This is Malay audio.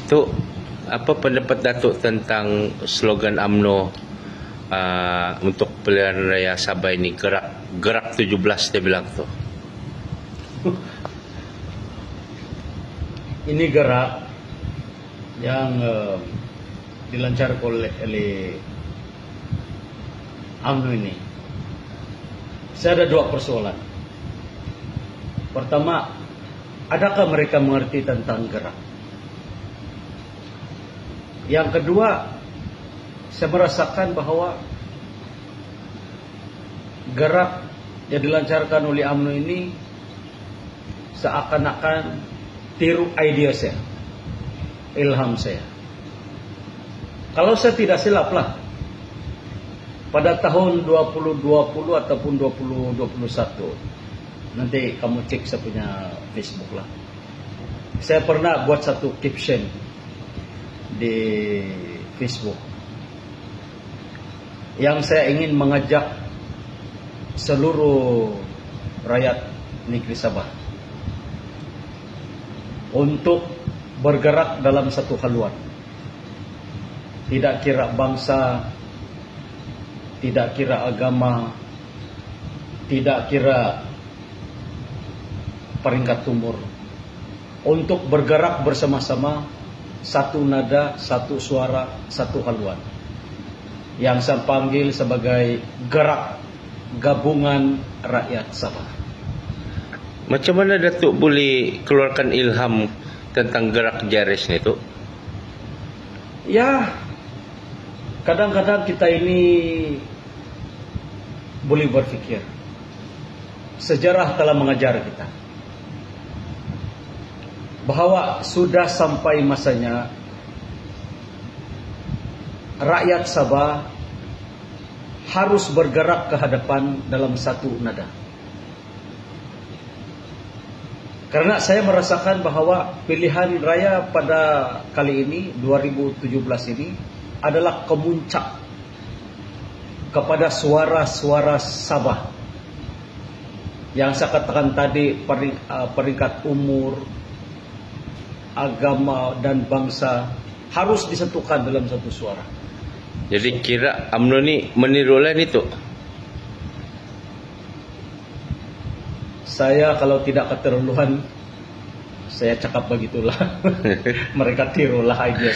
Tu, apa pendapat Datuk tentang slogan UMNO untuk pilihan raya Sabah ini, gerak 17 dia bilang tu. Ini gerak yang dilancarkan oleh UMNO ini. Saya ada dua persoalan. Pertama, adakah mereka mengerti tentang gerak? Yang kedua, saya merasakan bahawa gerak yang dilancarkan oleh UMNO ini seakan-akan tiru idea saya, ilham saya. Kalau saya tidak silap lah, pada tahun 2020 ataupun 2021, nanti kamu cek saya punya Facebook lah, saya pernah buat satu caption di Facebook yang saya ingin mengajak seluruh rakyat negeri Sabah untuk bergerak dalam satu haluan. Tidak kira bangsa, tidak kira agama, tidak kira peringkat umur, untuk bergerak bersama-sama, satu nada, satu suara, satu haluan, yang saya panggil sebagai gerak gabungan rakyat Sabah. Macam mana Datuk boleh keluarkan ilham tentang gerak Jaris ni tu? Ya, kadang-kadang kita ini boleh berfikir. Sejarah telah mengajar kita bahawa sudah sampai masanya rakyat Sabah harus bergerak ke hadapan dalam satu nada. Karena saya merasakan bahawa pilihan raya pada kali ini, 2017 ini, adalah kemuncak kepada suara-suara Sabah. Yang saya katakan tadi, peringkat umur, agama dan bangsa harus disatukan dalam satu suara. Jadi kira UMNO ni meniru lain itu? Saya kalau tidak keterlaluan, saya cakap begitulah. Mereka tirulah idea